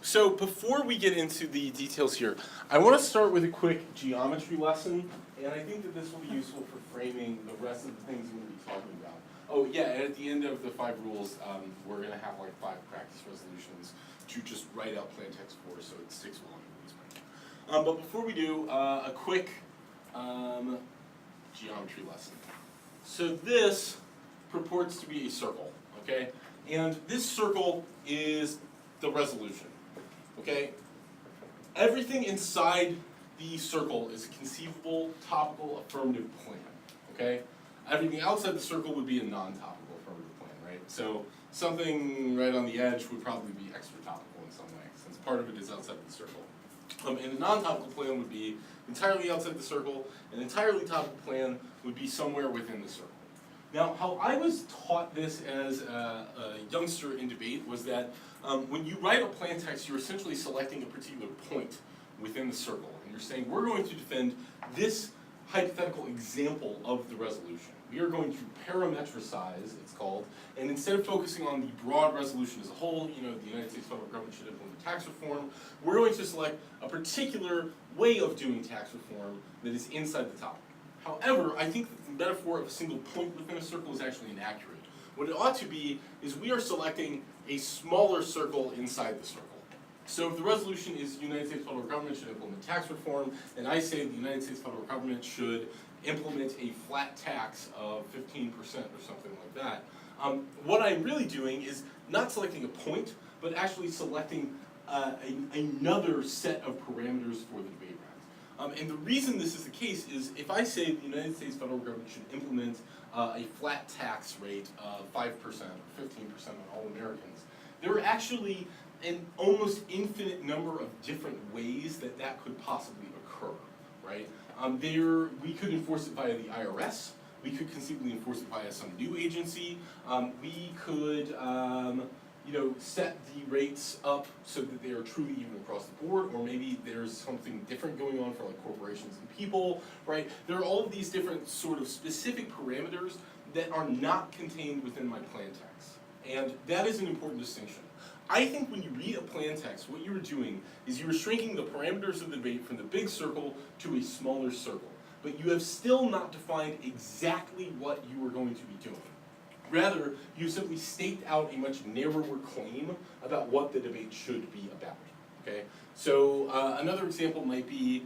So before we get into the details here, I want to start with a quick geometry lesson, and I think that this will be useful for framing the rest of the things we're going to be talking about. Oh yeah, and at the end of the 5 rules, we're going to have like 5 practice resolutions to just write out plain text for, so it sticks well in these minds. But before we do, a quick geometry lesson. So this purports to be a circle, okay? And this circle is the resolution, okay? Everything inside the circle is a conceivable topical affirmative plan, okay? Everything outside the circle would be a non-topical affirmative plan, right? So something right on the edge would probably be extra topical in some way, since part of it is outside the circle. And a non-topical plan would be entirely outside the circle. An entirely topical plan would be somewhere within the circle. Now, how I was taught this as a youngster in debate was that when you write a plan text, you're essentially selecting a particular point within the circle. And you're saying, we're going to defend this hypothetical example of the resolution. We are going to parametricize, it's called, and instead of focusing on the broad resolution as a whole, you know, the United States federal government should implement tax reform, we're going to select a particular way of doing tax reform that is inside the topic. However, I think that the metaphor of a single point within a circle is actually inaccurate. What it ought to be is we are selecting a smaller circle inside the circle. So if the resolution is the United States federal government should implement tax reform, and I say the United States federal government should implement a flat tax of 15% or something like that, what I'm really doing is not selecting a point, but actually selecting another set of parameters for the debate round. And the reason this is the case is if I say the United States federal government should implement a flat tax rate of 5% or 15% on all Americans, there are actually an almost infinite number of different ways that that could possibly occur, right? We could enforce it via the IRS. We could conceivably enforce it via some new agency. We could, set the rates up so that they are truly even across the board, or maybe there's something different going on for like corporations and people, right? There are all of these different sort of specific parameters that are not contained within my plan text. And that is an important distinction. I think when you read a plan text, what you're doing is you're shrinking the parameters of the debate from the big circle to a smaller circle. But you have still not defined exactly what you are going to be doing. Rather, you simply staked out a much narrower claim about what the debate should be about. Okay? So another example might be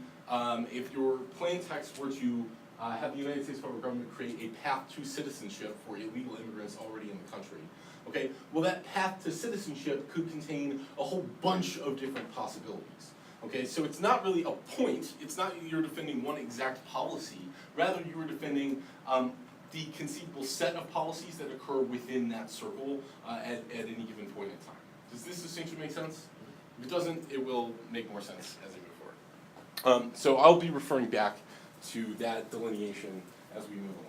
if your plan text were to have the United States federal government create a path to citizenship for illegal immigrants already in the country. Okay, well that path to citizenship could contain a whole bunch of different possibilities. Okay, so it's not really a point, it's not you're defending one exact policy, rather you are defending the conceivable set of policies that occur within that circle at any given point in time. Does this distinction make sense? If it doesn't, it will make more sense as I move forward. So I'll be referring back to that delineation as we move along.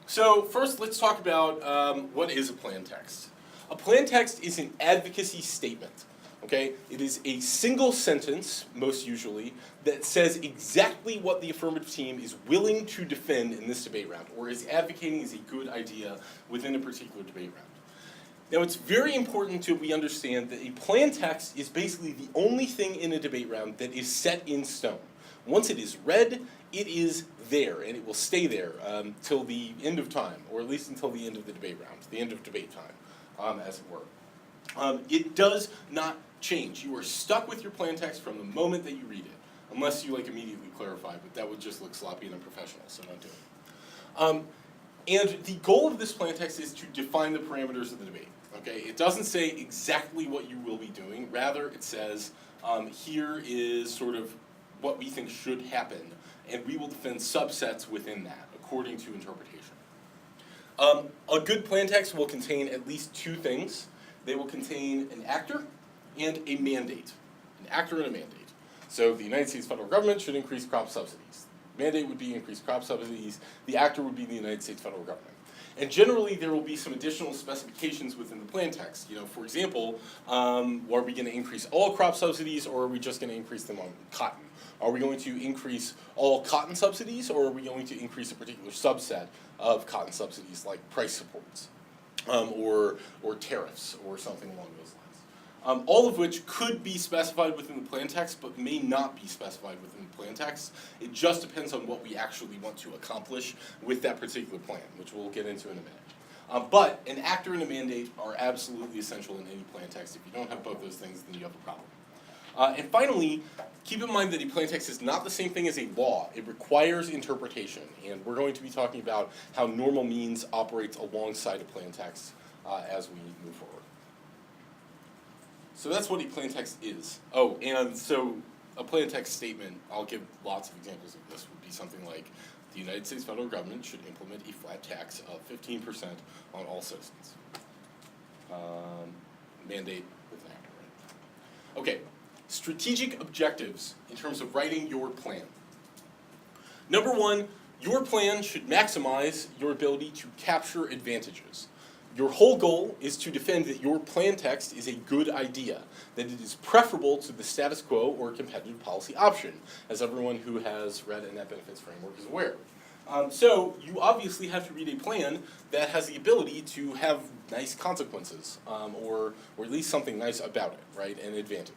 So first, let's talk about what is a plan text. A plan text is an advocacy statement, okay? It is a single sentence, most usually, that says exactly what the affirmative team is willing to defend in this debate round, or is advocating is a good idea within a particular debate round. Now, it's very important that we understand that a plan text is basically the only thing in a debate round that is set in stone. Once it is read, it is there, and it will stay there till the end of time, or at least until the end of the debate round, the end of debate time, as it were. It does not change. You are stuck with your plan text from the moment that you read it, unless you immediately clarify, but that would just look sloppy and unprofessional, so don't do it. And the goal of this plan text is to define the parameters of the debate. Okay, it doesn't say exactly what you will be doing. Rather, it says here is sort of what we think should happen, and we will defend subsets within that according to interpretation. A good plan text will contain at least 2 things. They will contain an actor and a mandate. An actor and a mandate. So the United States federal government should increase crop subsidies. The mandate would be increase crop subsidies. The actor would be the United States federal government. And generally, there will be some additional specifications within the plan text. For example, are we going to increase all crop subsidies, or are we just going to increase them on cotton? Are we going to increase all cotton subsidies, or are we going to increase a particular subset of cotton subsidies, like price supports, or tariffs, or something along those all of which could be specified within the plan text, but may not be specified within the plan text. It just depends on what we actually want to accomplish with that particular plan, which we'll get into in a minute. But an actor and a mandate are absolutely essential in any plan text. If you don't have both those things, then you have a problem. And finally, keep in mind that a plan text is not the same thing as a law. It requires interpretation, and we're going to be talking about how normal means operates alongside a plan text as we move forward. So that's what a plain text is. Oh, and so a plain text statement, I'll give lots of examples of this, would be something like, the United States federal government should implement a flat tax of 15% on all citizens. Mandate with an actor, right? Okay, strategic objectives in terms of writing your plan. Number one, your plan should maximize your ability to capture advantages. Your whole goal is to defend that your plan text is a good idea, that it is preferable to the status quo or competitive policy option, as everyone who has read a net benefits framework is aware. So you obviously have to read a plan that has the ability to have nice consequences, or at least something nice about it, right, an advantage.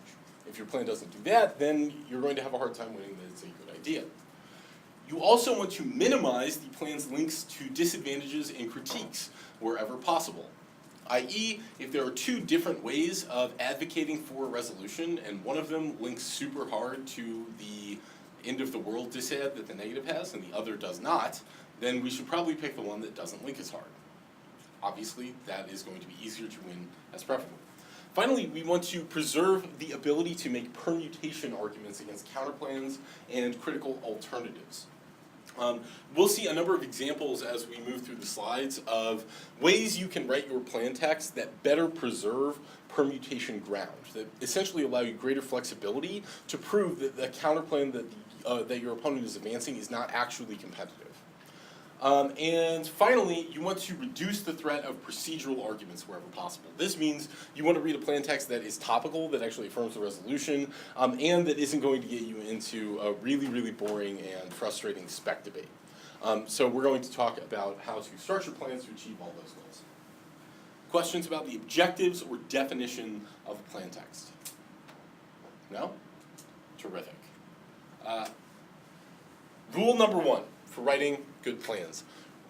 If your plan doesn't do that, then you're going to have a hard time winning that it's a good idea. You also want to minimize the plan's links to disadvantages and critiques wherever possible. I.e., if there are two different ways of advocating for a resolution, and one of them links super hard to the end of the world disad that the negative has, and the other does not, then we should probably pick the one that doesn't link as hard. Obviously, that is going to be easier to win as preferable. Finally, we want to preserve the ability to make permutation arguments against counterplans and critical alternatives. We'll see a number of examples as we move through the slides of ways you can write your plan text that better preserve permutation ground, that essentially allow you greater flexibility to prove that the counterplan that your opponent is advancing is not actually competitive. And finally, you want to reduce the threat of procedural arguments wherever possible. This means you want to read a plan text that is topical, that actually affirms the resolution, and that isn't going to get you into a really, really boring and frustrating spec debate. So we're going to talk about how to structure plans to achieve all those goals. Questions about the objectives or definition of a plan text? No? Terrific. Rule number one for writing good plans.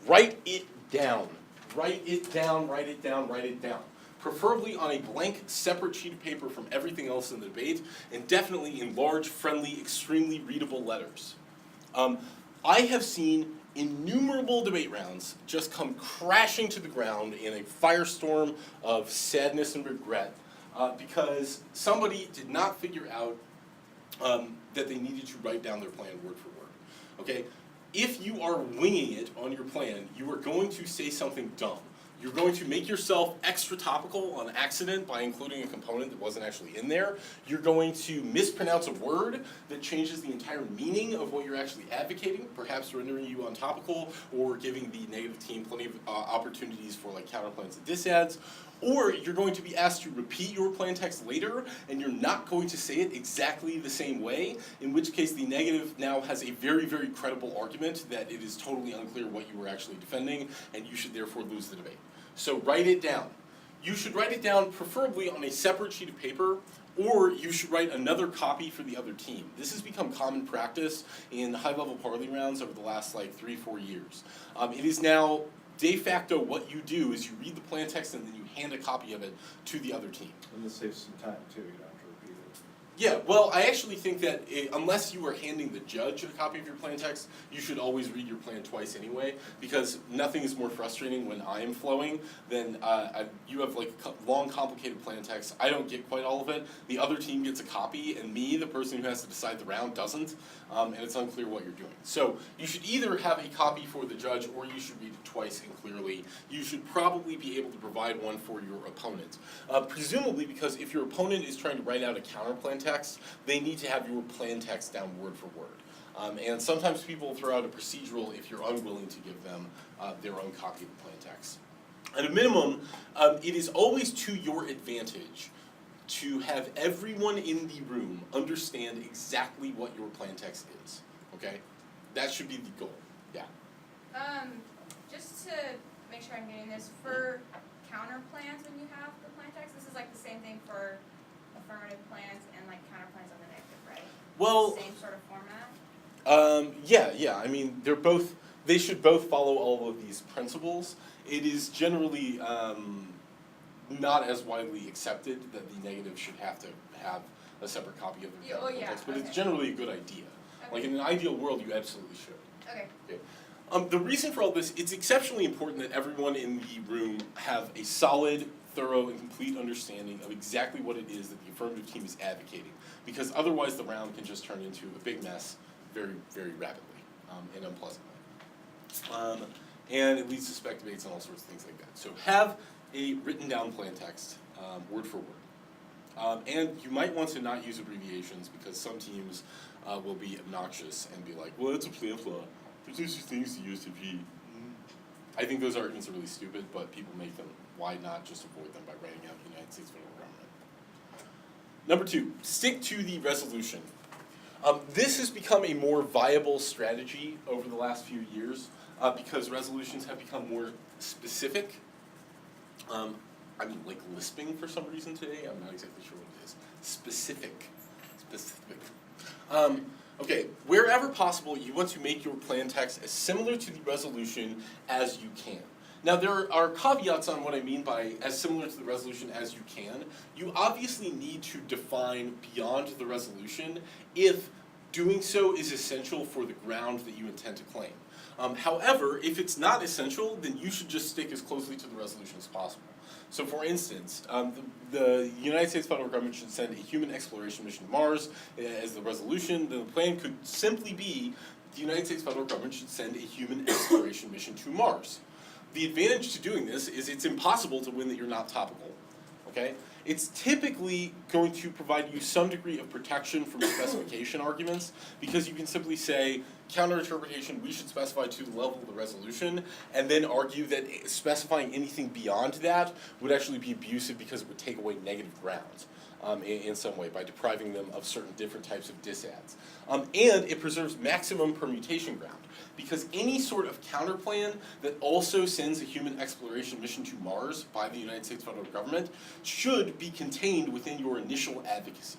Write it down. Write it down, write it down, write it down. Preferably on a blank, separate sheet of paper from everything else in the debate, and definitely in large, friendly, extremely readable letters. I have seen innumerable debate rounds just come crashing to the ground in a firestorm of sadness and regret because somebody did not figure out that they needed to write down their plan word for word. Okay? If you are winging it on your plan, you are going to say something dumb. You're going to make yourself extra topical on accident by including a component that wasn't actually in there. You're going to mispronounce a word that changes the entire meaning of what you're actually advocating, perhaps rendering you untopical or giving the negative team plenty of opportunities for like counterplans and disads. Or you're going to be asked to repeat your plan text later, and you're not going to say it exactly the same way, in which case the negative now has a very, very credible argument that it is totally unclear what you were actually defending, and you should therefore lose the debate. So write it down. You should write it down preferably on a separate sheet of paper, or you should write another copy for the other team. This has become common practice in high-level parley rounds over the last like 3-4 years. It is now de facto what you do is you read the plan text and then you hand a copy of it to the other team. And this saves some time too, you don't have to repeat it. Yeah, well, I actually think that unless you are handing the judge a copy of your plan text, you should always read your plan twice anyway, because nothing is more frustrating when I am flowing than you have like long, complicated plan text. I don't get quite all of it. The other team gets a copy, and me, the person who has to decide the round, doesn't, and it's unclear what you're doing. So you should either have a copy for the judge, or you should read it twice and clearly. You should probably be able to provide one for your opponent. Presumably because if your opponent is trying to write out a counter plan text, they need to have your plan text down word for word. And sometimes people throw out a procedural if you're unwilling to give them their own copy of the plan text. At a minimum, it is always to your advantage to have everyone in the room understand exactly what your plan text is. Okay? That should be the goal. Yeah. Just to make sure I'm getting this, for counter plans when you have the plan text, this is like the same thing for affirmative plans and like counter plans on the negative, right? Well, Same sort of format? yeah, I mean, they should both follow all of these principles. It is generally not as widely accepted that the negative should have to have a separate copy of the Yeah, oh, yeah, context, but it's okay. generally a good idea. Like in an ideal world, you absolutely should. Okay. The reason for all this, it's exceptionally important that everyone in the room have a solid, thorough, and complete understanding of exactly what it is that the affirmative team is advocating, because otherwise the round can just turn into a big mess very, very rapidly and unpleasantly. And it leads to spec debates and all sorts of things like that. So have a written down plan text, word for word. And you might want to not use abbreviations because some teams will be obnoxious and be like, well, it's a plan flaw. There's just things to use to be. I think those arguments are really stupid, but people make them. Why not just avoid them by writing out the United States federal government? Number 2, stick to the resolution. This has become a more viable strategy over the last few years because resolutions have become more specific. I'm like lisping for some reason today. I'm not exactly sure what it is. Specific. Okay, wherever possible, you want to make your plan text as similar to the resolution as you can. Now, there are caveats on what I mean by as similar to the resolution as you can. You obviously need to define beyond the resolution if doing so is essential for the ground that you intend to claim. However, if it's not essential, then you should just stick as closely to the resolution as possible. So for instance, the United States federal government should send a human exploration mission to Mars as the resolution. The plan could simply be the United States federal government should send a human exploration mission to Mars. The advantage to doing this is it's impossible to win that you're not topical, okay? It's typically going to provide you some degree of protection from specification arguments because you can simply say, counter-interpretation, we should specify to the level of the resolution, and then argue that specifying anything beyond that would actually be abusive because it would take away negative grounds in some way by depriving them of certain different types of disads. And it preserves maximum permutation ground because any sort of counterplan that also sends a human exploration mission to Mars by the United States federal government should be contained within your initial advocacy,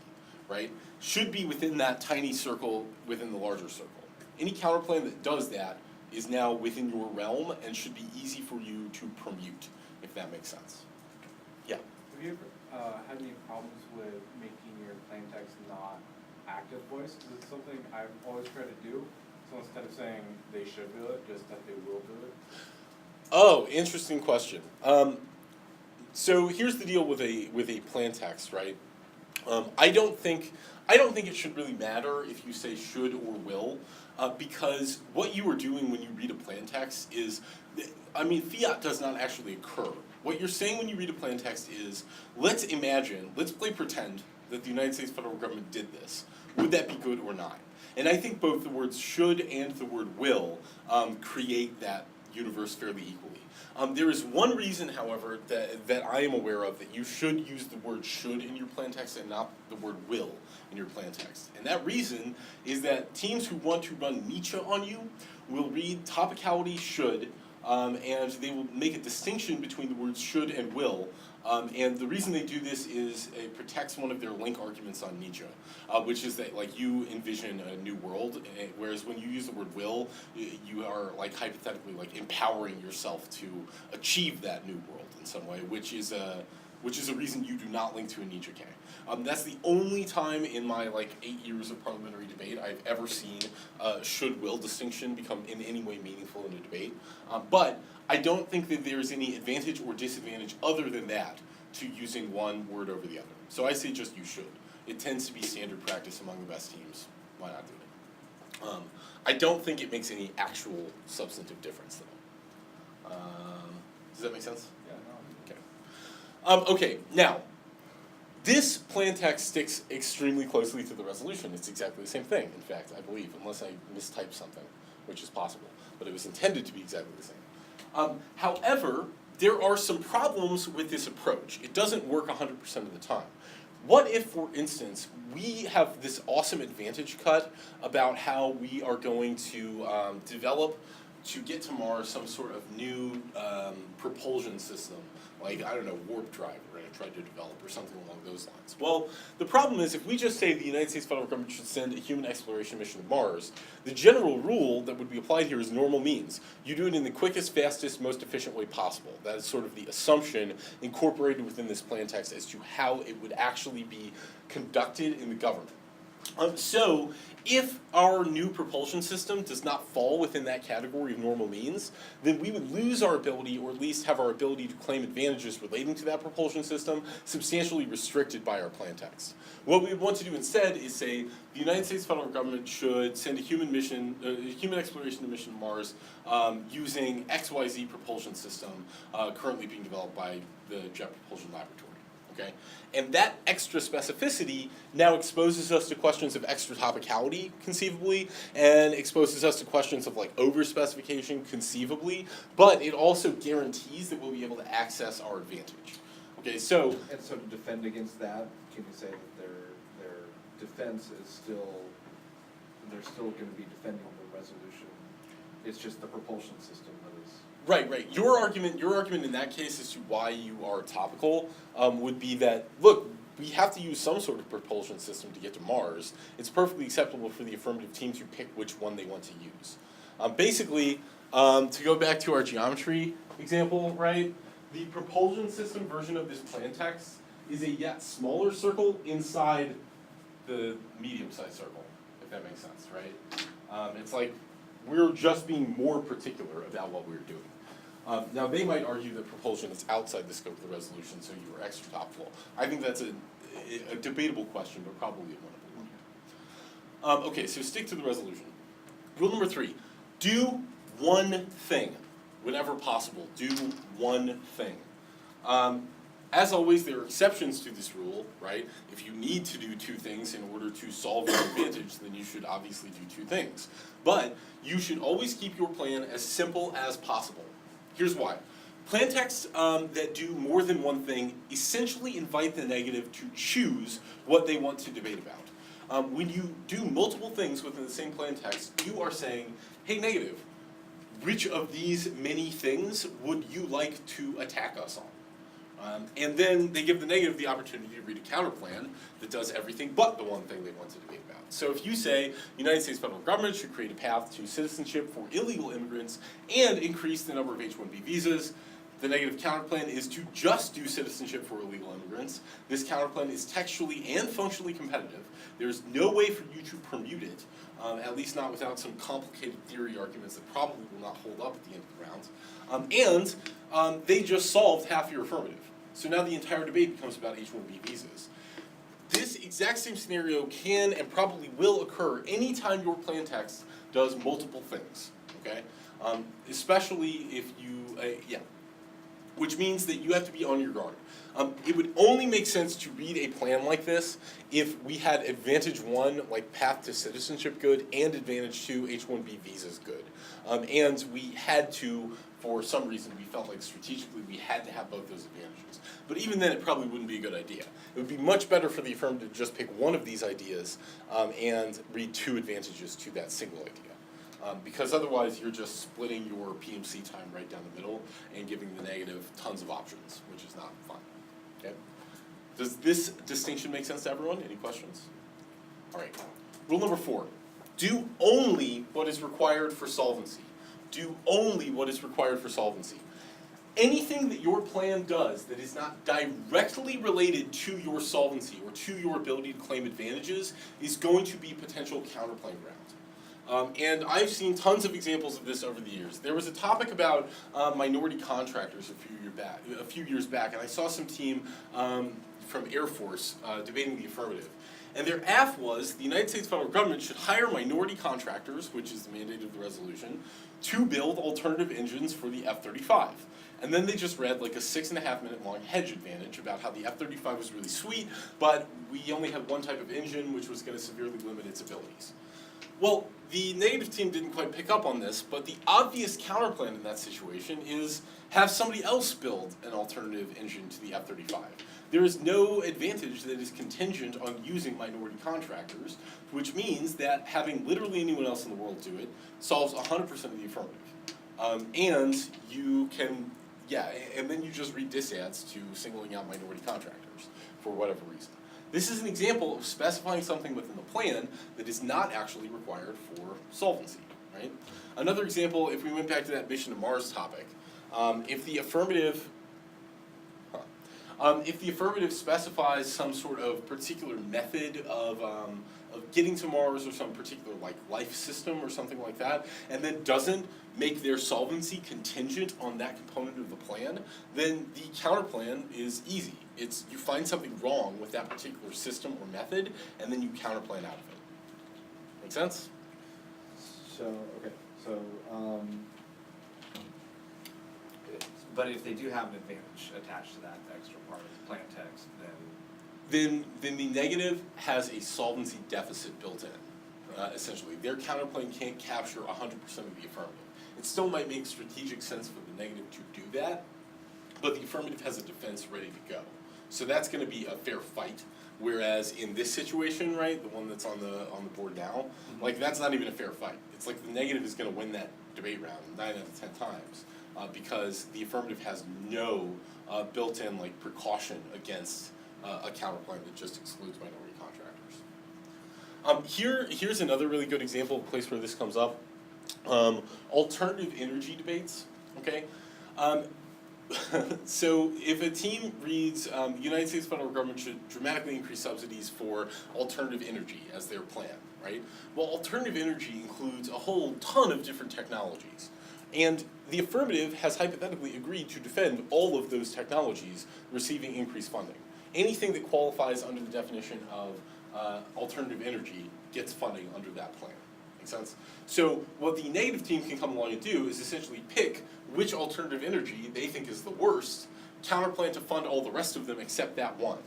right? Should be within that tiny circle within the larger circle. Any counterplan that does that is now within your realm and should be easy for you to permute, if that makes sense. Yeah? Have you ever had any problems with making your plain text not active voice? Because it's something I've always tried to do. So instead of saying they should do it, just that they will do it. Oh, interesting question. So here's the deal with a plan text, right? I don't think it should really matter if you say should or will, because what you are doing when you read a plan text is, fiat does not actually occur. What you're saying when you read a plan text is, let's play pretend that the United States federal government did this. Would that be good or not? And I think both the words should and the word will create that universe fairly equally. There is one reason, however, that I am aware of that you should use the word should in your plan text and not the word will in your plan text. And that reason is that teams who want to run Nietzsche on you will read topicality should, and they will make a distinction between the words should and will. And the reason they do this is it protects one of their link arguments on Nietzsche, which is that like you envision a new world, whereas when you use the word will, you are like hypothetically like empowering yourself to achieve that new world in some way, which is a reason you do not link to a Nietzsche. That's the only time in my 8 years of parliamentary debate I've ever seen should-will distinction become in any way meaningful in a debate. But I don't think that there's any advantage or disadvantage other than that to using one word over the other. So I say just you should. It tends to be standard practice among the best teams. Why not do it? I don't think it makes any actual substantive difference though. Does that make sense? Yeah, no. Okay. Okay, now, this plan text sticks extremely closely to the resolution. It's exactly the same thing, in fact, I believe, unless I mistyped something, which is possible. But it was intended to be exactly the same. However, there are some problems with this approach. It doesn't work 100% of the time. What if, for instance, we have this awesome advantage cut about how we are going to develop to get to Mars some sort of new propulsion system, like, I don't know, warp drive we're going to try to develop or something along those lines. Well, the problem is if we just say the United States federal government should send a human exploration mission to Mars, the general rule that would be applied here is normal means. You do it in the quickest, fastest, most efficient way possible. That is sort of the assumption incorporated within this plan text as to how it would actually be conducted in the government. So, if our new propulsion system does not fall within that category of normal means, then we would lose our ability, or at least have our ability to claim advantages relating to that propulsion system, substantially restricted by our plan text. What we would want to do instead is say the United States federal government should send a human exploration mission to Mars using XYZ propulsion system currently being developed by the Jet Propulsion Laboratory. Okay? And that extra specificity now exposes us to questions of extra topicality, conceivably, and exposes us to questions of like over-specification, conceivably, but it also guarantees that we'll be able to access our advantage. Okay, so... And so to defend against that, can you say that their defense is still, they're still gonna be defending the resolution? It's just the propulsion system that is... Right. Your argument in that case as to why you are topical would be that, look, we have to use some sort of propulsion system to get to Mars. It's perfectly acceptable for the affirmative team to pick which one they want to use. Basically, to go back to our geometry example, right, the propulsion system version of this plan text is a yet smaller circle inside the medium-sized circle, if that makes sense, right? It's like we're just being more particular about what we're doing. Now, they might argue that propulsion is outside the scope of the resolution, so you are extra topical. I think that's a debatable question, but probably a winnable one. Okay, so stick to the resolution. Rule number 3, do one thing. Whenever possible, do one thing. As always, there are exceptions to this rule, right? If you need to do 2 things in order to solve your advantage, then you should obviously do 2 things. But you should always keep your plan as simple as possible. Here's why. Plan texts that do more than one thing essentially invite the negative to choose what they want to debate about. When you do multiple things within the same plan text, you are saying, hey, negative, which of these many things would you like to attack us on? And then they give the negative the opportunity to read a counterplan that does everything but the one thing they want to debate about. So if you say the United States federal government should create a path to citizenship for illegal immigrants and increase the number of H-1B visas, the negative counterplan is to just do citizenship for illegal immigrants. This counterplan is textually and functionally competitive. There's no way for you to permute it, at least not without some complicated theory arguments that probably will not hold up at the end of the round. And they just solved half your affirmative. So now the entire debate becomes about H-1B visas. This exact same scenario can and probably will occur anytime your plan text does multiple things, okay? Especially if you, which means that you have to be on your guard. It would only make sense to read a plan like this if we had advantage 1, like path to citizenship good, and advantage 2, H-1B visas good. And we had to, for some reason, we felt like strategically we had to have both those advantages. But even then, it probably wouldn't be a good idea. It would be much better for the affirmative to just pick one of these ideas and read 2 advantages to that single idea. Because otherwise, you're just splitting your PMC time right down the middle and giving the negative tons of options, which is not fun. Okay? Does this distinction make sense to everyone? Any questions? All right. Rule number 4. Do only what is required for solvency. Do only what is required for solvency. Anything that your plan does that is not directly related to your solvency or to your ability to claim advantages is going to be potential counterclaim ground. And I've seen tons of examples of this over the years. There was a topic about minority contractors a few years back, and I saw some team from Air Force debating the affirmative. And their AF was the United States federal government should hire minority contractors, which is the mandate of the resolution, to build alternative engines for the F-35. And then they just read like a 6.5-minute long hedge advantage about how the F-35 was really sweet, but we only had one type of engine which was going to severely limit its abilities. Well, the negative team didn't quite pick up on this, but the obvious counterplan in that situation is have somebody else build an alternative engine to the F-35. There is no advantage that is contingent on using minority contractors, which means that having literally anyone else in the world do it solves 100% of the affirmative. And you Yeah, and then you just read disads to singling out minority contractors for whatever reason. This is an example of specifying something within the plan that is not actually required for solvency, right? Another example, if we went back to that mission to Mars topic, if the affirmative specifies some sort of particular method of getting to Mars or some particular like life system or something like that, and then doesn't make their solvency contingent on that component of the plan, then the counter plan is easy. It's you find something wrong with that particular system or method, and then you counter plan out of it. Make sense? So, okay, so, But if they do have an advantage attached to that extra part of the plan text, then Then the negative has a solvency deficit built in, essentially. Their counterplan can't capture 100% of the affirmative. It still might make strategic sense for the negative to do that, but the affirmative has a defense ready to go. So that's gonna be a fair fight, whereas in this situation, right, the one that's on the board now, like that's not even a fair fight. It's like the negative is gonna win that debate round 9 out of 10 times, because the affirmative has no built-in like precaution against a counterplan that just excludes minority contractors. Here's another really good example of a place where this comes up. Alternative energy debates, okay? So if a team reads, the United States federal government should dramatically increase subsidies for alternative energy as their plan, right? Well, alternative energy includes a whole ton of different technologies. And the affirmative has hypothetically agreed to defend all of those technologies receiving increased funding. Anything that qualifies under the definition of alternative energy gets funding under that plan. Make sense? So what the negative team can come along and do is essentially pick which alternative energy they think is the worst, counterplan to fund all the rest of them except that one,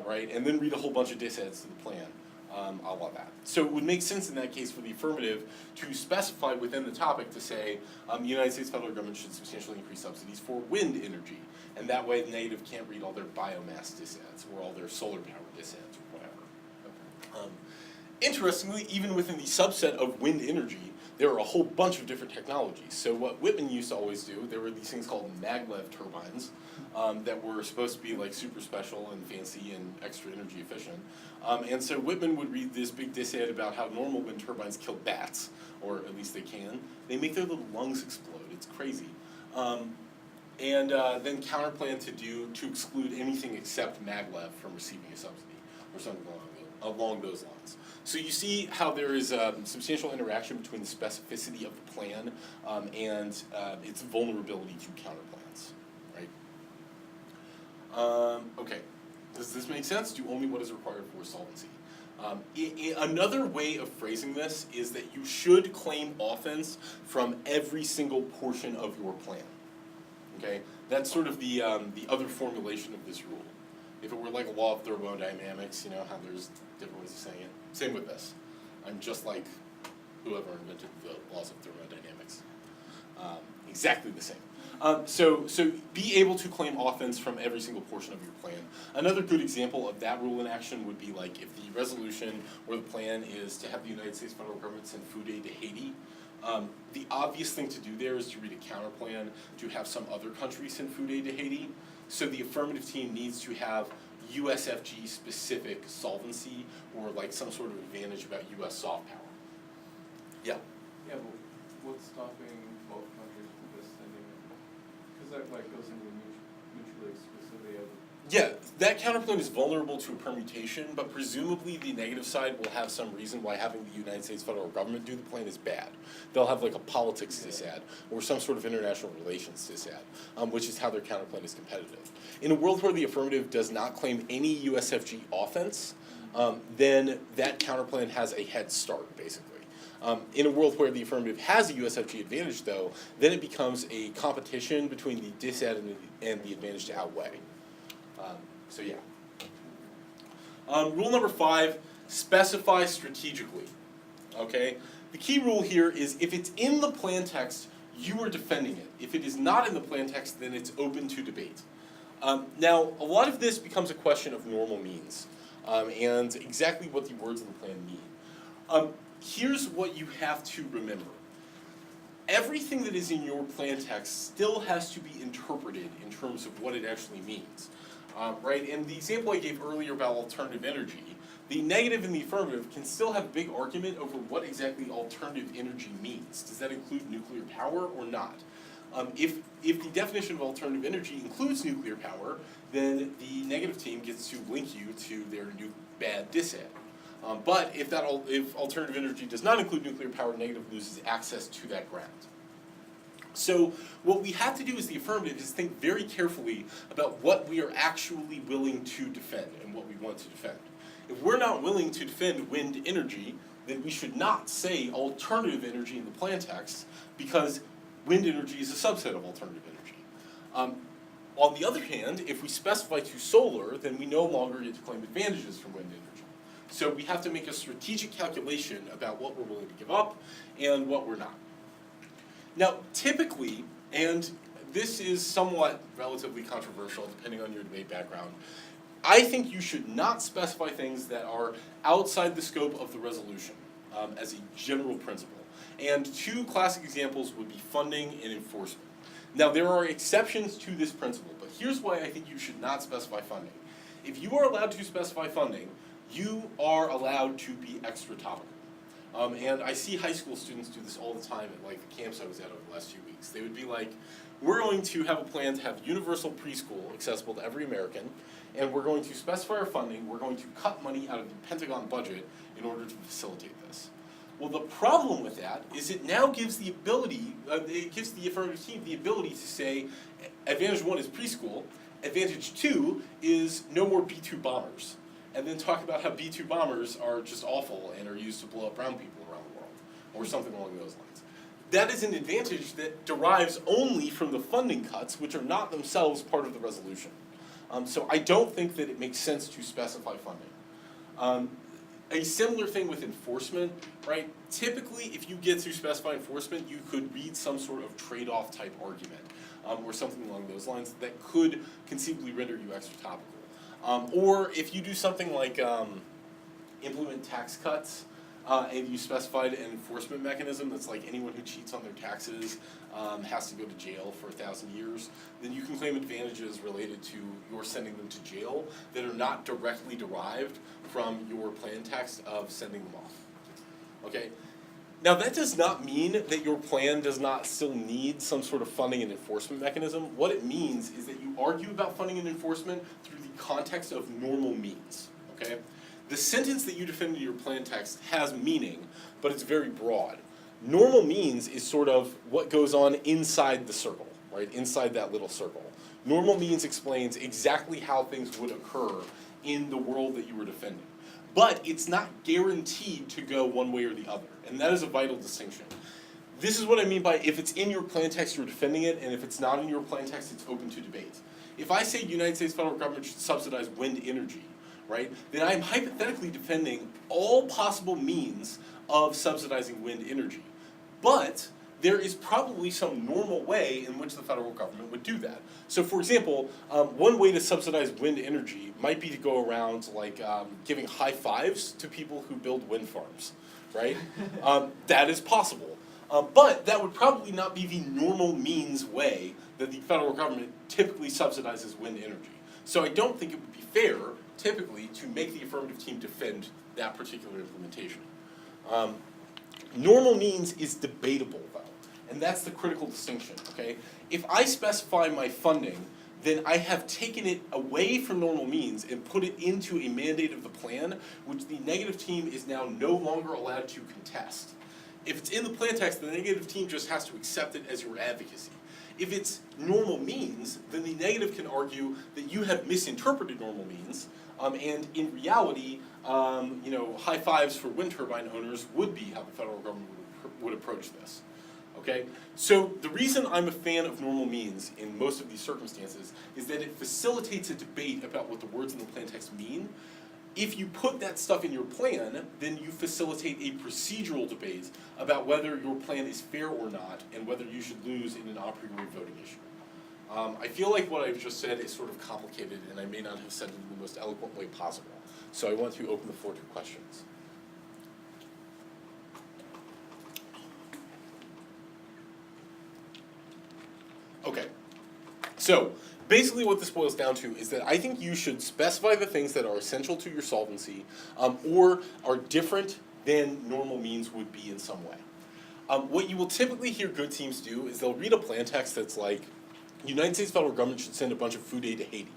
right? And then read a whole bunch of disads to the plan, a la that. So it would make sense in that case for the affirmative to specify within the topic to say, the United States federal government should substantially increase subsidies for wind energy. And that way the negative can't read all their biomass disads or all their solar power disads or whatever. Interestingly, even within the subset of wind energy, there are a whole bunch of different technologies. So what Whitman used to always do, there were these things called maglev turbines that were supposed to be like super special and fancy and extra energy efficient. And so Whitman would read this big disad about how normal wind turbines kill bats, or at least they can. They make their little lungs explode. It's crazy. And then counterplan to exclude anything except maglev from receiving a subsidy or something along those lines. So you see how there is substantial interaction between the specificity of the plan and its vulnerability to counterplans, right? Okay, does this make sense? Do only what is required for solvency. Another way of phrasing this is that you should claim offense from every single portion of your plan. Okay, that's sort of the other formulation of this rule. If it were like a law of thermodynamics, you know how there's different ways of saying it. Same with this. I'm just like whoever invented the laws of thermodynamics. Exactly the same. So be able to claim offense from every single portion of your plan. Another good example of that rule in action would be like if the resolution or the plan is to have the United States federal government send food aid to Haiti. The obvious thing to do there is to read a counter plan to have some other country send food aid to Haiti. So the affirmative team needs to have USFG specific solvency or like some sort of advantage about US soft power. Yeah. Yeah, but what's stopping both countries from just sending it? Because that like goes into mutually exclusivity of. Yeah, that counterplan is vulnerable to a permutation, but presumably the negative side will have some reason why having the United States federal government do the plan is bad. They'll have like a politics disad or some sort of international relations disad, which is how their counterplan is competitive. In a world where the affirmative does not claim any USFG offense, then that counterplan has a head start, basically. In a world where the affirmative has a USFG advantage, though, then it becomes a competition between the disad and the advantage to outweigh. So yeah. Rule number 5, specify strategically, okay? The key rule here is if it's in the plan text, you are defending it. If it is not in the plan text, then it's open to debate. Now, a lot of this becomes a question of normal means and exactly what the words of the plan mean. Here's what you have to remember. everything that is in your plan text still has to be interpreted in terms of what it actually means, right? And the example I gave earlier about alternative energy, the negative and the affirmative can still have a big argument over what exactly alternative energy means. Does that include nuclear power or not? If the definition of alternative energy includes nuclear power, then the negative team gets to link you to their new bad disad. But if alternative energy does not include nuclear power, negative loses access to that ground. So what we have to do as the affirmative is think very carefully about what we are actually willing to defend and what we want to defend. If we're not willing to defend wind energy, then we should not say alternative energy in the plan text, because wind energy is a subset of alternative energy. On the other hand, if we specify to solar, then we no longer get to claim advantages from wind energy. So we have to make a strategic calculation about what we're willing to give up and what we're not. Now, typically, and this is somewhat relatively controversial depending on your debate background, I think you should not specify things that are outside the scope of the resolution as a general principle. And two classic examples would be funding and enforcement. Now, there are exceptions to this principle, but here's why I think you should not specify funding. If you are allowed to specify funding, you are allowed to be extra topical. And I see high school students do this all the time at like the camps I was at over the last few weeks. They would be like, we're going to have a plan to have universal preschool accessible to every American, and we're going to specify our funding, we're going to cut money out of the Pentagon budget in order to facilitate this. Well, the problem with that is it now gives the ability, it gives the affirmative team the ability to say, advantage 1 is preschool, advantage 2 is no more B-2 bombers, and then talk about how B-2 bombers are just awful and are used to blow up brown people around the world, or something along those lines. That is an advantage that derives only from the funding cuts, which are not themselves part of the resolution. So I don't think that it makes sense to specify funding. A similar thing with enforcement, right? Typically, if you get to specify enforcement, you could read some sort of trade-off type argument, or something along those lines that could conceivably render you extra topical. Or if you do something like implement tax cuts, and you specified an enforcement mechanism that's like anyone who cheats on their taxes has to go to jail for 1,000 years, then you can claim advantages related to your sending them to jail that are not directly derived from your plan text of sending them off. Okay? Now that does not mean that your plan does not still need some sort of funding and enforcement mechanism. What it means is that you argue about funding and enforcement through the context of normal means. Okay? The sentence that you defend in your plan text has meaning, but it's very broad. Normal means is sort of what goes on inside the circle, right? Inside that little circle. Normal means explains exactly how things would occur in the world that you were defending. But it's not guaranteed to go one way or the other, and that is a vital distinction. This is what I mean by if it's in your plan text, you're defending it, and if it's not in your plan text, it's open to debate. If I say the United States federal government should subsidize wind energy, right, then I'm hypothetically defending all possible means of subsidizing wind energy. But there is probably some normal way in which the federal government would do that. So for example, one way to subsidize wind energy might be to go around like giving high fives to people who build wind farms, right? That is possible. But that would probably not be the normal means way that the federal government typically subsidizes wind energy. So I don't think it would be fair, typically, to make the affirmative team defend that particular implementation. Normal means is debatable, though, and that's the critical distinction, okay? If I specify my funding, then I have taken it away from normal means and put it into a mandate of the plan, which the negative team is now no longer allowed to contest. If it's in the plan text, the negative team just has to accept it as your advocacy. If it's normal means, then the negative can argue that you have misinterpreted normal means, and in reality, high fives for wind turbine owners would be how the federal government would approach this. Okay? So the reason I'm a fan of normal means in most of these circumstances is that it facilitates a debate about what the words in the plan text mean. If you put that stuff in your plan, then you facilitate a procedural debate about whether your plan is fair or not and whether you should lose in an a priori voting issue. I feel like what I've just said is sort of complicated and I may not have said it in the most eloquent way possible. So I want to open the floor to questions. So, basically what this boils down to is that I think you should specify the things that are essential to your solvency, or are different than normal means would be in some way. What you will typically hear good teams do is they'll read a plan text that's like, United States federal government should send a bunch of food aid to Haiti.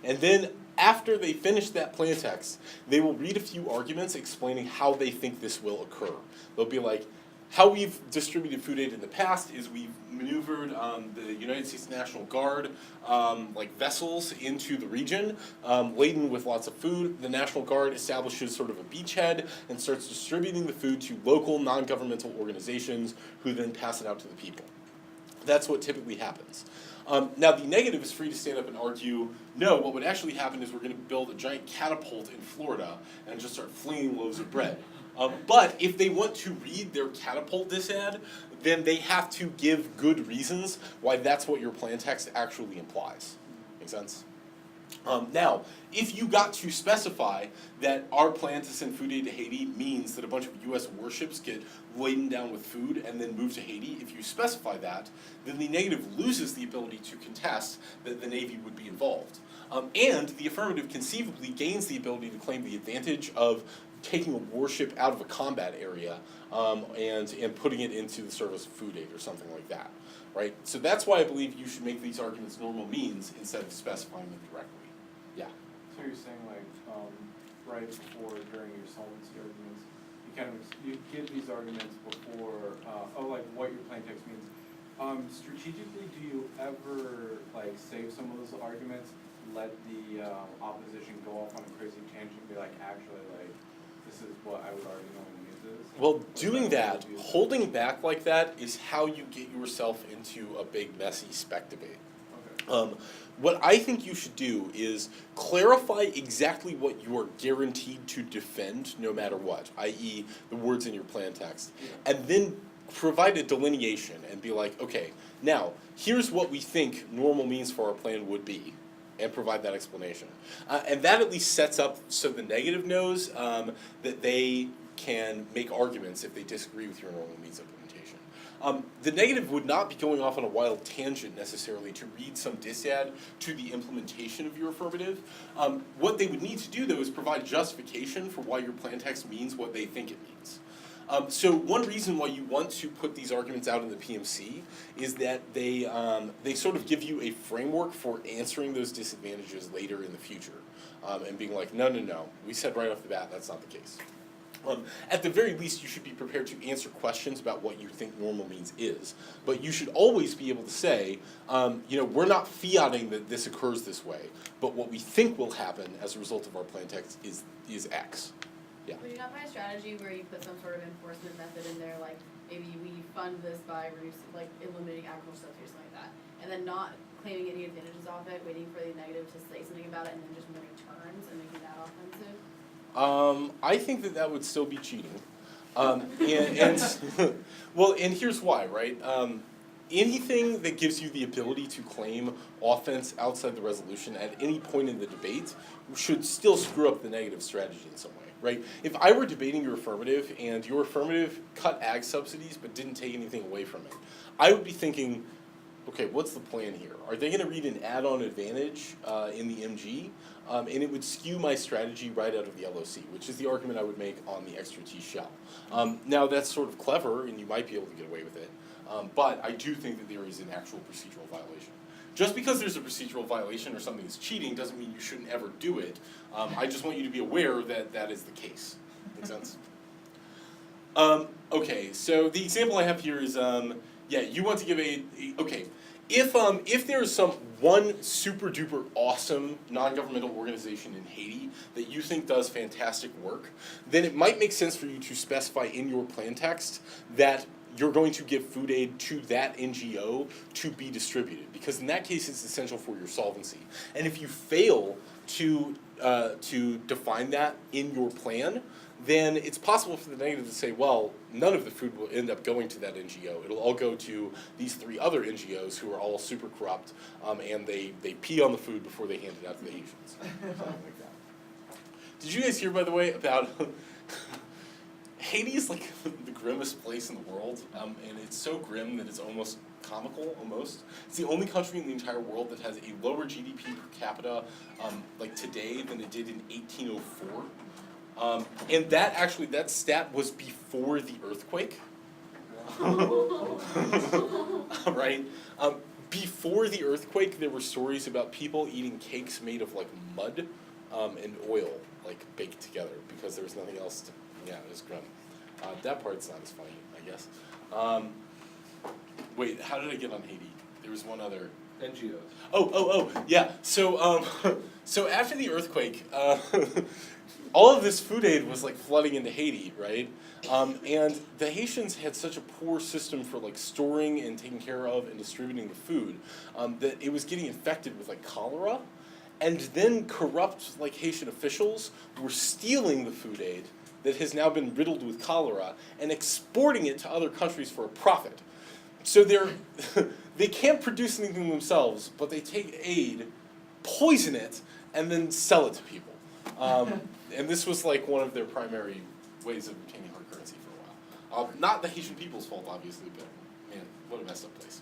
And then after they finish that plan text, they will read a few arguments explaining how they think this will occur. They'll be like, how we've distributed food aid in the past is we've maneuvered the United States National Guard like vessels into the region laden with lots of food. The National Guard establishes sort of a beachhead and starts distributing the food to local non-governmental organizations who then pass it out to the people. That's what typically happens. Now the negative is free to stand up and argue, no, what would actually happen is we're going to build a giant catapult in Florida and just start flinging loaves of bread. But if they want to read their catapult disad, then they have to give good reasons why that's what your plan text actually implies. Make sense? Now, if you got to specify that our plan to send food aid to Haiti means that a bunch of US warships get laden down with food and then move to Haiti, if you specify that, then the negative loses the ability to contest that the Navy would be involved. And the affirmative conceivably gains the ability to claim the advantage of taking a warship out of a combat area and putting it into the service of food aid or something like that, right? So that's why I believe you should make these arguments normal means instead of specifying them directly. Yeah. So you're saying like, right before, during your solvency arguments, you kind of, you give these arguments before, like what your plain text means. Strategically, do you ever like save some of those arguments, let the opposition go off on a crazy tangent, and be like, actually, like, this is what I would argue normal means is? Well, doing that, holding back like that is how you get yourself into a big, messy spec debate. Okay. What I think you should do is clarify exactly what you are guaranteed to defend no matter what, i.e. the words in your plan text, and then provide a delineation and be like, okay, now, here's what we think normal means for our plan would be, and provide that explanation. And that at least sets up so the negative knows that they can make arguments if they disagree with your normal means implementation. The negative would not be going off on a wild tangent necessarily to read some disad to the implementation of your affirmative. What they would need to do though is provide justification for why your plan text means what they think it means. So one reason why you want to put these arguments out in the PMC is that they sort of give you a framework for answering those disadvantages later in the future, and being like, no, we said right off the bat that's not the case. At the very least, you should be prepared to answer questions about what you think normal means is, but you should always be able to say, we're not fiating that this occurs this way, but what we think will happen as a result of our plan text is X. Yeah. Would you not find a strategy where you put some sort of enforcement method in there, like maybe we fund this by reducing, like eliminating agricultural subsidies or something like that, and then not claiming any advantages off it, waiting for the negative to say something about it, and then just moving turns and making that offensive? I think that would still be cheating. And well, and here's why, right? Anything that gives you the ability to claim offense outside the resolution at any point in the debate should still screw up the negative strategy in some way, right? If I were debating your affirmative and your affirmative cut ag subsidies but didn't take anything away from it, I would be thinking, okay, what's the plan here? Are they going to read an add-on advantage in the MG? And it would skew my strategy right out of the LOC, which is the argument I would make on the extra T shell. Now that's sort of clever and you might be able to get away with it, but I do think that there is an actual procedural violation. Just because there's a procedural violation or something is cheating doesn't mean you shouldn't ever do it. I just want you to be aware that that is the case. Make sense? Okay, so the example I have here is, you want to give if there is some one super duper awesome non-governmental organization in Haiti that you think does fantastic work, then it might make sense for you to specify in your plan text that you're going to give food aid to that NGO to be distributed, because in that case it's essential for your solvency. And if you fail to define that in your plan, then it's possible for the negative to say, well, none of the food will end up going to that NGO. It'll all go to these 3 other NGOs who are all super corrupt, and they pee on the food before they hand it out to the Haitians. Something like that. Did you guys hear, by the way, about Haiti is like the grimmest place in the world, and it's so grim that it's almost comical, almost. It's the only country in the entire world that has a lower GDP per capita, like today, than it did in 1804. And that stat was before the earthquake. Right? Before the earthquake, there were stories about people eating cakes made of like mud and oil, like baked together, because there was nothing else to. Yeah, it was grim. That part's not as funny, I guess. Wait, how did I get on Haiti? There was one other. NGOs. Yeah. So, so after the earthquake, all of this food aid was like flooding into Haiti, right? And the Haitians had such a poor system for like storing and taking care of and distributing the food that it was getting infected with like cholera, and then corrupt like Haitian officials were stealing the food aid that has now been riddled with cholera and exporting it to other countries for a profit. So they can't produce anything themselves, but they take aid, poison it, and then sell it to people. And this was like one of their primary ways of obtaining hard currency for a while. Not the Haitian people's fault, obviously, but man, what a messed up place.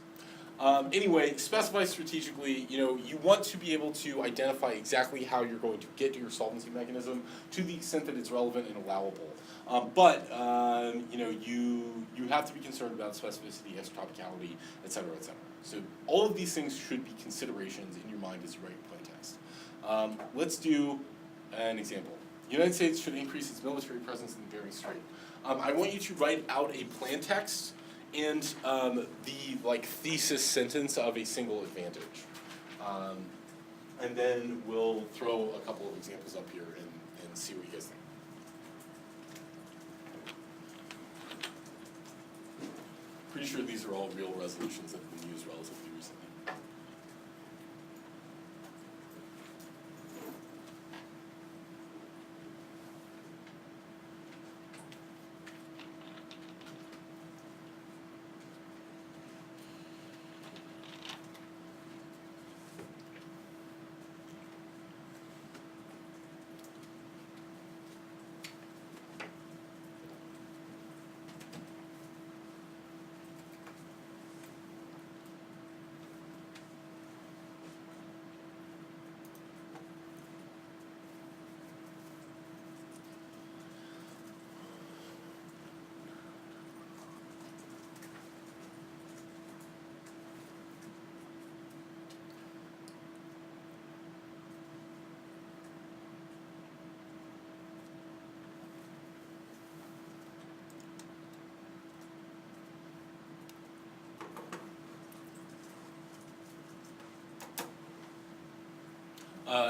Anyway, specify strategically, you want to be able to identify exactly how you're going to get to your solvency mechanism to the extent that it's relevant and allowable. But you have to be concerned about specificity, extropicality, et cetera, et cetera. So all of these things should be considerations in your mind as you write plain text. Let's do an example. The United States should increase its military presence in the Bering Strait. I want you to write out a plain text and the thesis sentence of a single advantage. And then we'll throw a couple of examples up here and see what you guys think. Pretty sure these are all real resolutions that have been used relatively recently.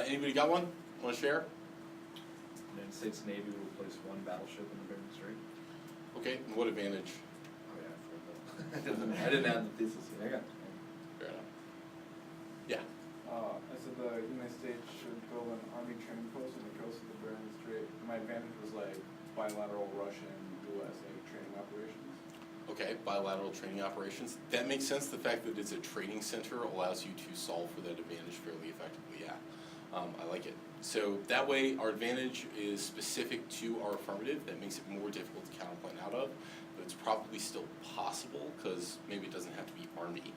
Anybody got one? Want to share? United States Navy will replace one battleship in the Bering Strait. Okay, and what advantage? Oh yeah, I forgot that. I didn't add the thesis. Yeah. Fair enough. Yeah. I said the United States should build an army training post on the coast of the Bering Strait. My advantage was like bilateral Russian-U.S. training operations. Okay, bilateral training operations. That makes sense. The fact that it's a training center allows you to solve for that advantage fairly effectively, yeah. I like it. So that way our advantage is specific to our affirmative. That makes it more difficult to counterplan out of, but it's probably still possible because maybe it doesn't have to be Army,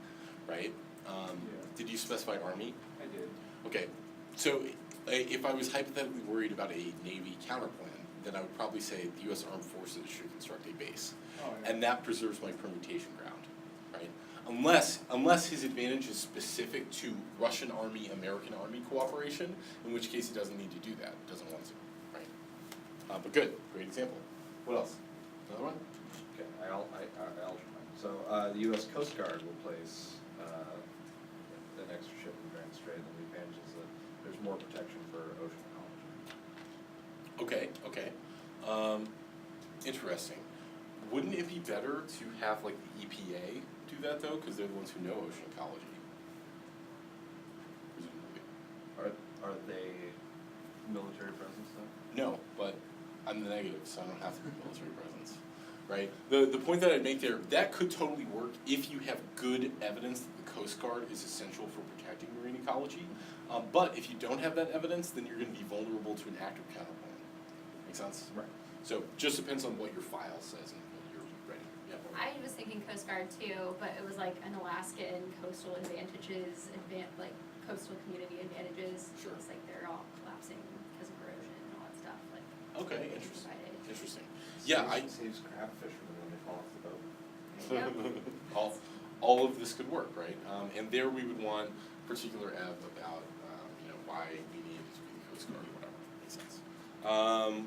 right? Yeah. Did you specify Army? I did. Okay, so if I was hypothetically worried about a Navy counterplan, then I would probably say the U.S. Armed Forces should construct a base. Oh, yeah. And that preserves my permutation ground, right? Unless his advantage is specific to Russian Army, American Army cooperation, in which case he doesn't need to do that, doesn't want to, right? But good, great example. What else? Another one? Okay, I'll try. So the U.S. Coast Guard will place an extra ship in the Bering Strait, and the advantage is that there's more protection for ocean ecology. Okay. Interesting. Wouldn't it be better to have like the EPA do that though, because they're the ones who know ocean ecology? Presumably. Are they military presence though? No, but I'm the negative, so I don't have to be military presence, right? The point that I'd make there, that could totally work if you have good evidence that the Coast Guard is essential for protecting marine ecology. But if you don't have that evidence, then you're going to be vulnerable to an active counterplan. Make sense? Right. So just depends on what your file says and what you're ready. Yeah. I was thinking Coast Guard too, but it was like an Alaskan coastal advantages, like coastal community advantages. Sure. It's like they're all collapsing because of erosion and all that stuff, like. Okay, they interesting. provided. Interesting. Yeah, Saves crab fishermen when they fall off the boat. Yep. all of this could work, right? And there we would want particular ev about, why we need to be the Coast Guard or whatever, makes sense.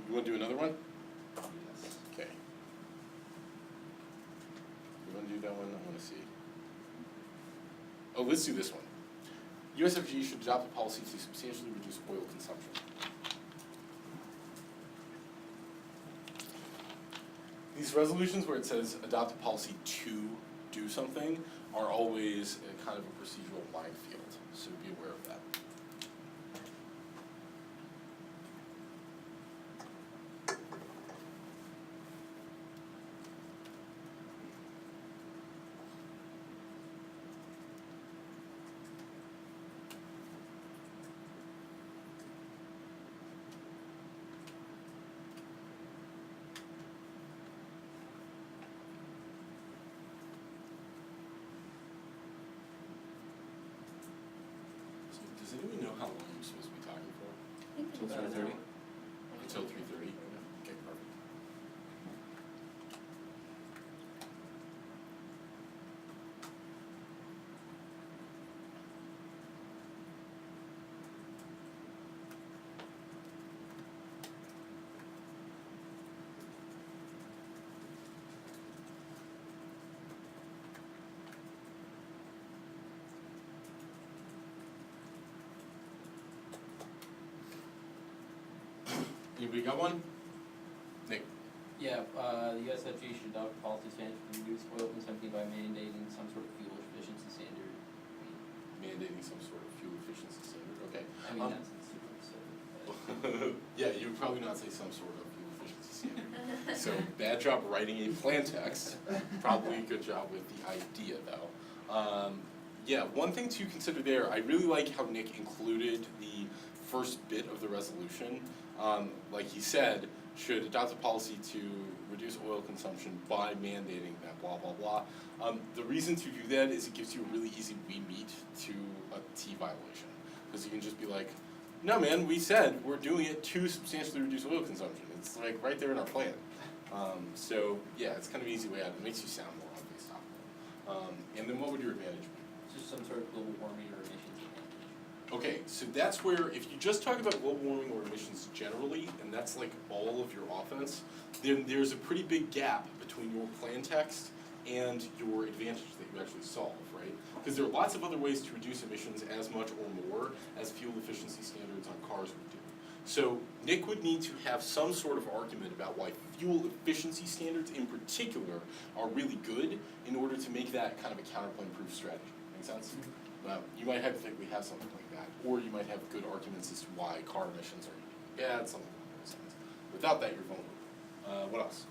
You wanna do another one? Yes. Okay. You wanna do that one? I wanna see. Oh, let's do this one. USFG should adopt a policy to substantially reduce oil consumption. These resolutions where it says adopt a policy to do something are always a kind of a procedural minefield, so be aware of that. So does anyone know how long you're supposed to be talking for? Till 3:30? Until 3:30? Okay, perfect. Anybody got one? Nick? Yeah, the USFG should adopt a policy standard to reduce oil consumption by mandating some sort of fuel efficiency standard. Mandating some sort of fuel efficiency standard, okay. I mean, that's super absurd, Yeah, you would probably not say some sort of fuel efficiency standard. So, bad job writing a plan text, probably a good job with the idea though. Yeah, one thing to consider there, I really like how Nick included the first bit of the resolution. Like he said, should adopt a policy to reduce oil consumption by mandating that blah, blah, blah. The reason to do that is it gives you a really easy we meet to a T violation. Because you can just be like, no man, we said we're doing it to substantially reduce oil consumption. It's like right there in our plan. So yeah, it's kind of an easy way out. It makes you sound more obvious topical. And then what would your advantage be? It's just some sort of global warming or emissions advantage. Okay, so that's where, if you just talk about global warming or emissions generally, and that's like all of your offense, then there's a pretty big gap between your plan text and your advantage that you actually solve, right? Because there are lots of other ways to reduce emissions as much or more as fuel efficiency standards on cars would do. So Nick would need to have some sort of argument about why fuel efficiency standards in particular are really good in order to make that kind of a counterplane-proof strategy. Make sense? You might hypothetically have something like that, or you might have good arguments as to why car emissions are bad, something along those lines. Without that, you're vulnerable. What else?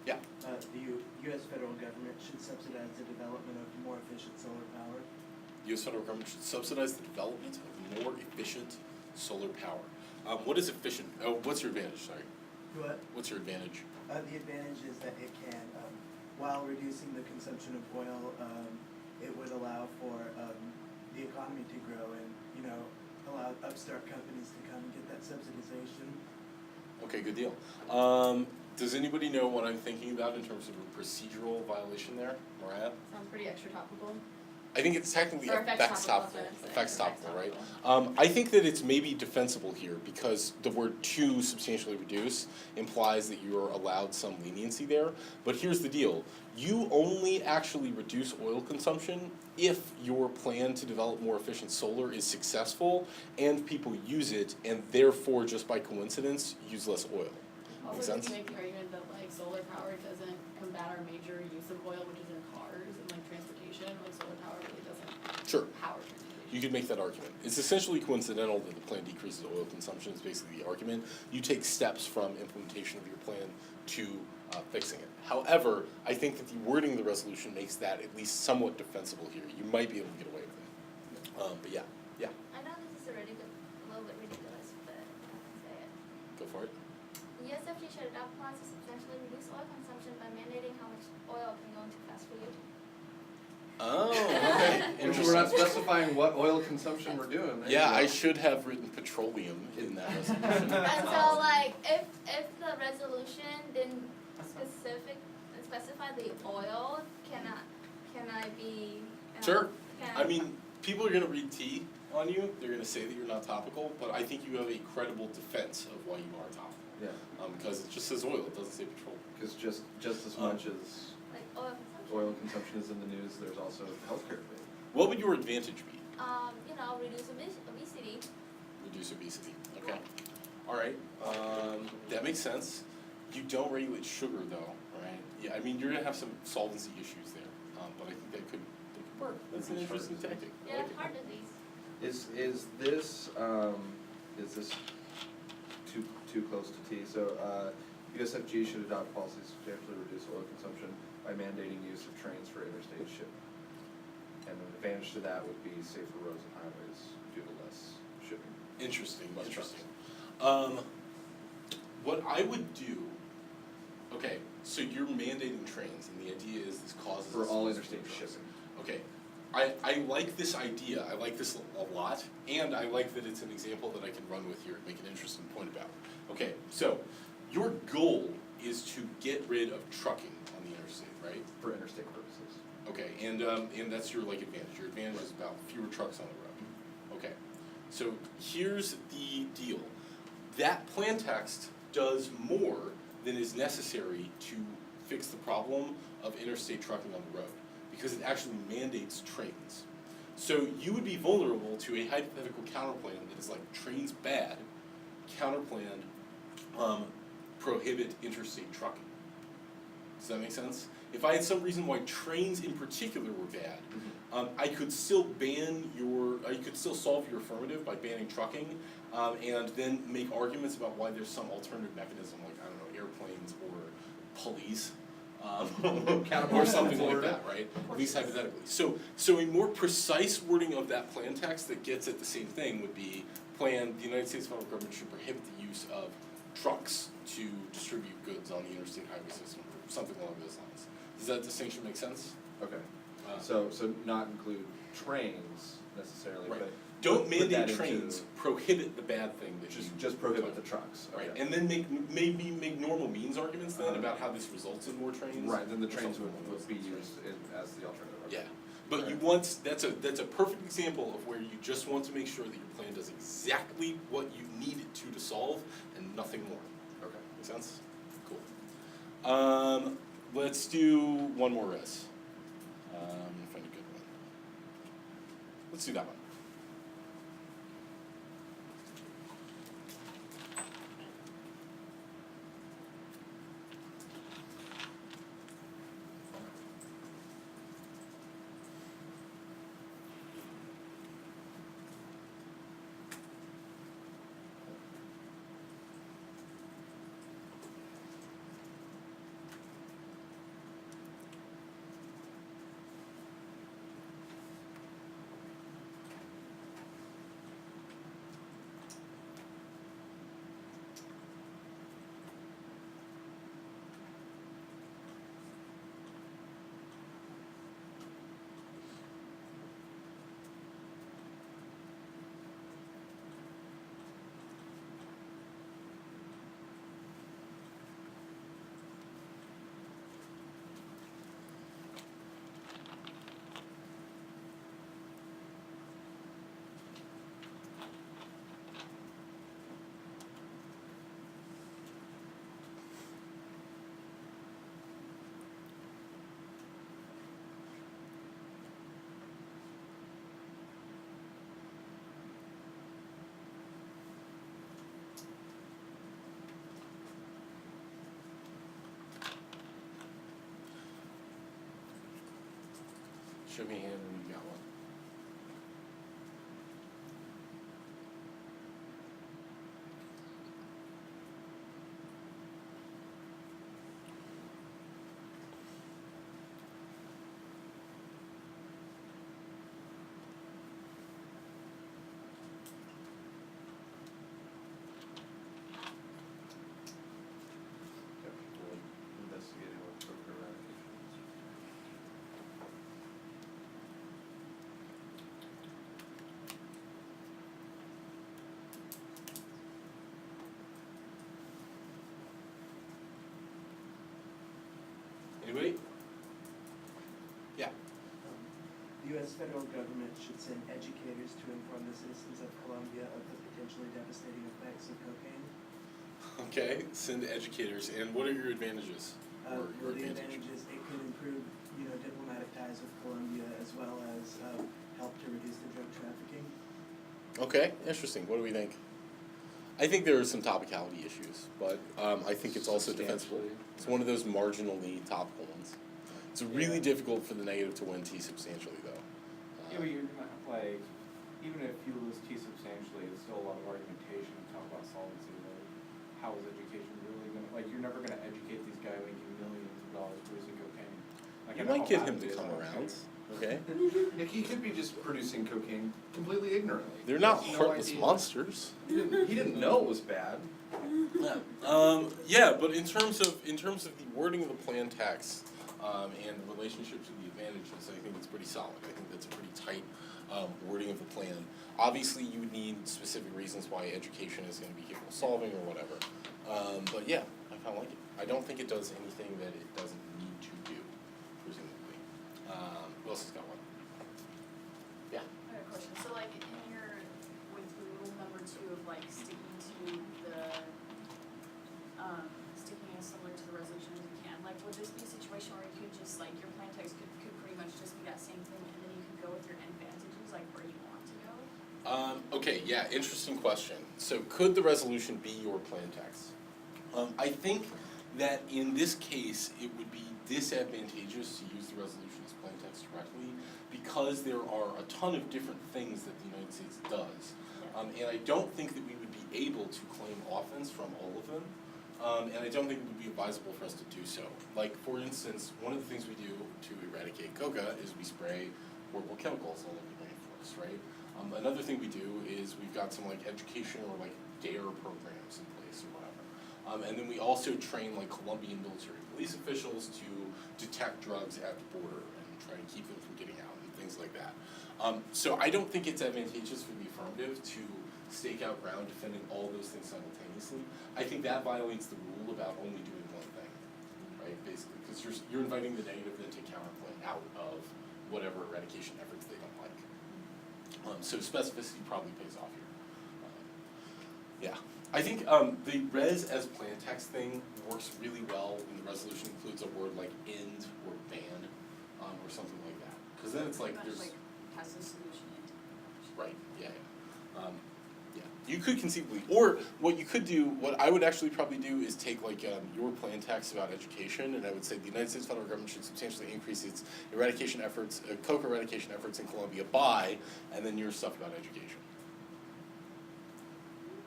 Yeah. The U.S. federal government should subsidize the development of more efficient solar power. The U.S. federal government should subsidize the development of more efficient solar power. What is efficient? Oh, what's your advantage? Sorry. What? What's your advantage? The advantage is that it can, while reducing the consumption of oil, it would allow for the economy to grow and, allow upstart companies to come and get that subsidization. Okay, good deal. Does anybody know what I'm thinking about in terms of a procedural violation there, Mariah? Sounds pretty extra topical. I think it's technically Or affects affects topical. topical, Affects affects topical, right? topical. I think that it's maybe defensible here because the word to substantially reduce implies that you're allowed some leniency there. But here's the deal. You only actually reduce oil consumption if your plan to develop more efficient solar is successful and people use it and therefore just by coincidence use less oil. Make Also, sense? you make the argument that like solar power doesn't combat our major use of oil, which is in cars and like transportation, like solar power really doesn't Sure. power transportation. You could make that argument. It's essentially coincidental that the plan decreases oil consumption is basically the argument. You take steps from implementation of your plan to fixing it. However, I think that the wording of the resolution makes that at least somewhat defensible here. You might be able to get away with it. But yeah, I know this is already a little bit ridiculous, but I have to say it. go for it. The USFG should adopt plans to substantially reduce oil consumption by mandating how much oil can go into fast food. Oh, okay. Which we're not specifying what oil consumption we're doing. There Yeah, you I go. should have written petroleum in that resolution. And so like, if the resolution didn't specify the oil, can I be? Sure. Can I mean, people are gonna read tea on you, they're gonna say that you're not topical, but I think you have a credible defense of why you are topical. Yeah, Because it just says oil, it doesn't say petroleum. because just as much as like oil consumption? oil consumption is in the news, there's also healthcare debate. What would your advantage be? Reduce obesity. Reduce obesity, okay. Alright, that makes sense. You don't regulate sugar though, right? Yeah, I mean, you're gonna have some solvency issues there, but I think that could work. That's an interesting tactic. I Yeah, like it. heart disease. Is this too close to T? So, USFG should adopt policies to substantially reduce oil consumption by mandating use of trains for interstate shipping. And an advantage to that would be safer roads and highways due to less shipping. Interesting, Less interesting. What I would do, okay, so you're mandating trains, and the idea is this causes. For all us to interstate lose drugs. shipping. Okay, I like this idea, I like this a lot, and I like that it's an example that I can run with here and make an interesting point about. Okay, so, your goal is to get rid of trucking on the interstate, right? For interstate purposes. Okay, and that's your like advantage. Your advantage is about fewer trucks on the road. Okay, so here's the deal. That plan text does more than is necessary to fix the problem of interstate trucking on the road, because it actually mandates trains. So you would be vulnerable to a hypothetical counterplan that is like trains bad, counterplan prohibit interstate trucking. Does that make sense? If I had some reason why trains in particular were bad, I could still solve your affirmative by banning trucking, and then make arguments about why there's some alternative mechanism, like, I don't know, airplanes or police, or something like that, right? At least hypothetically. So a more precise wording of that plan text that gets at the same thing would be, the United States federal government should prohibit the use of trucks to distribute goods on the interstate highway system, or something along those lines. Does that distinction make sense? Okay, so not include trains necessarily, Right. but Don't put mandate that into- trains, prohibit the bad thing that you. just prohibit the trucks. Right, Okay. and then maybe make normal means arguments then about how this results in more trains. Right, then the or trains something would along those be lines, right? used as the alternative. Okay. Yeah, but you want, that's a perfect example of where you just want to make sure that your plan does exactly what you need it to solve and nothing more. Okay. Make sense? Cool. Let's do one more res. Find a good one. Let's do that one. Show me a hand when you got one. Anybody? Yeah. The U.S. federal government should send educators to inform the citizens of Colombia of the potentially devastating effects of cocaine. Okay, send educators, and what are your advantages? Or your Well, the advantage? advantage is it could improve, diplomatic ties with Colombia as well as help to reduce the drug trafficking. Okay, interesting. What do we think? I think there are some topicality issues, but I think it's also defensible. It's one of those marginally topical ones. It's really difficult for the negative to win T substantially, though. Yeah, but you're not, like, even if you lose T substantially, it's still a lot of argumentation to talk about solvency. Like, how is education really gonna, like, you're never gonna educate these guys making millions of dollars producing cocaine. Like, You I know might how get bad him it to is, come I don't around, care. okay? Nick, he could be just producing cocaine completely ignorantly. They're not He has no heartless idea. monsters. He didn't know it was bad. Yeah, but in terms of the wording of the plan text and the relationship to the advantages, I think it's pretty solid. I think that's a pretty tight wording of the plan. Obviously, you would need specific reasons why education is going to be capable of solving or whatever. But yeah, I kind of like it. I don't think it does anything that it doesn't need to do, presumably. Who else has got one? Yeah. I have a question. So like in your, with rule number 2 of like sticking to the, sticking as similar to the resolution as you can, like would this be a situation where you could just like, your plan text could pretty much just be that same thing and then you could go with your advantages, like where you want to go? Okay, yeah, interesting question. So could the resolution be your plan text? I think that in this case, it would be disadvantageous to use the resolution as plain text directly because there are a ton of different things that the United States does. And I don't think that we would be able to claim offense from all of them. And I don't think it would be advisable for us to do so. Like, for instance, one of the things we do to eradicate coca is we spray horrible chemicals all over the rainforest, right? Another thing we do is we've got some like education or like DARE programs in place or whatever. And then we also train like Colombian military police officials to detect drugs at the border and try to keep them from getting out and things like that. So I don't think it's advantageous for the affirmative to stake out ground defending all those things simultaneously. I think that violates the rule about only doing one thing, right? Basically, because you're inviting the negative then to counterpoint out of whatever eradication efforts they don't like. So specificity probably pays off here. Yeah. I think the res as plan text thing works really well when the resolution includes a word like end or ban or something like that. Because then it's like Pretty much there's... like has a solution into Right, yeah. Yeah. You could conceivably, or what you could do, what I would actually probably do is take like your plan text about education, and I would say the United States federal government should substantially increase its eradication efforts, coca eradication efforts in Colombia by, and then your stuff about education.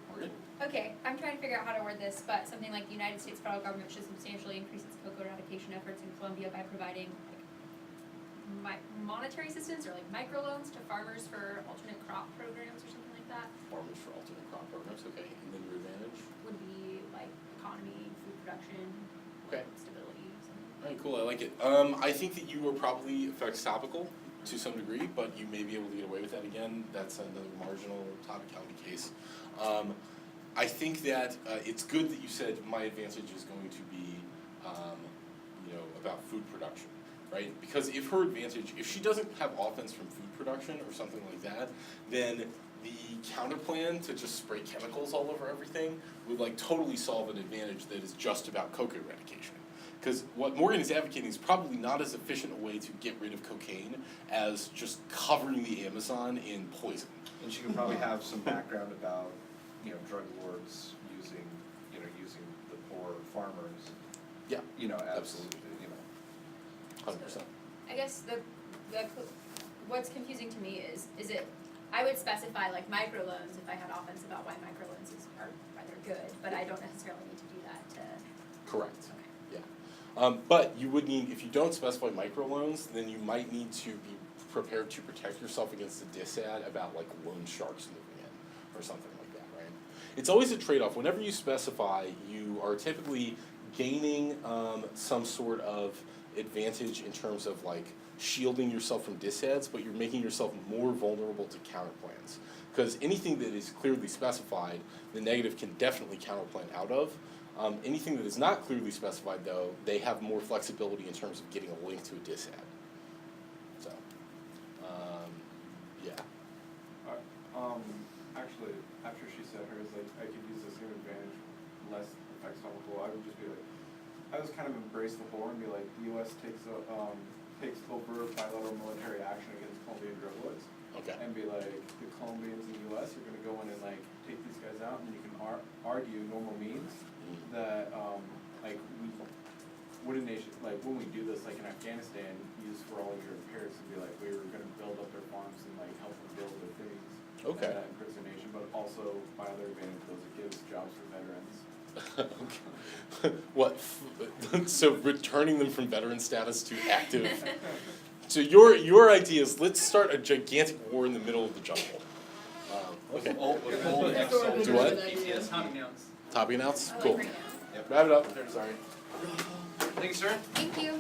Morgan? Okay, I'm trying to figure out how to word this, but something like the United States federal government should substantially increase its cocoa eradication efforts in Colombia by providing like monetary assistance or like microloans to farmers for alternate crop programs or something like that. Farmers for alternate crop programs, okay, and then your advantage? Would be like economy, food production, Okay. stability, something. Alright, cool, I like it. I think that you are probably affects topical to some degree, but you may be able to get away with that again. That's another marginal topicality case. I think that it's good that you said my advantage is going to be, about food production, right? Because if her advantage, if she doesn't have offense from food production or something like that, then the counter plan to just spray chemicals all over everything would like totally solve an advantage that is just about coca eradication. Because what Morgan is advocating is probably not as efficient a way to get rid of cocaine as just covering the Amazon in poison. And she could probably have some background about, drug lords using the poor farmers. Yeah, As, absolutely. 100%. I guess what's confusing to me is it, I would specify like microloans if I had offense about why microloans are rather good, but I don't necessarily need to do that to. Correct. Okay. Yeah. But you would need, if you don't specify microloans, then you might need to be prepared to protect yourself against a disad about like loan sharks moving in or something like that, right? It's always a trade-off. Whenever you specify, you are typically gaining some sort of advantage in terms of like shielding yourself from disads, but you're making yourself more vulnerable to counterplans. Because anything that is clearly specified, the negative can definitely counterplan out of. Anything that is not clearly specified, though, they have more flexibility in terms of getting a link to a dis ad. So, yeah. Actually, after she said hers, like, I could use the same advantage, less effects on the whole. I would just be like, I just kind of embrace the whore and be like, the U.S. takes over bilateral military action against Colombian drug lords. Okay. And be like, the Colombians in the U.S. are gonna go in and like take these guys out, and you can argue normal means that like would a nation, like when we do this, like in Afghanistan, use for all your repairs and be like, we were gonna build up their farms and like help them build their things. Okay. And that improves their nation, but also my other advantage was it gives jobs for veterans. What? So returning them from veteran status to active. So your idea is let's start a gigantic war in the middle of the jungle. Okay. Do what? PTS topping outs. Topping outs? I like Cool. Reno. Wrap it up. Sorry. Thank you, sir. Thank you.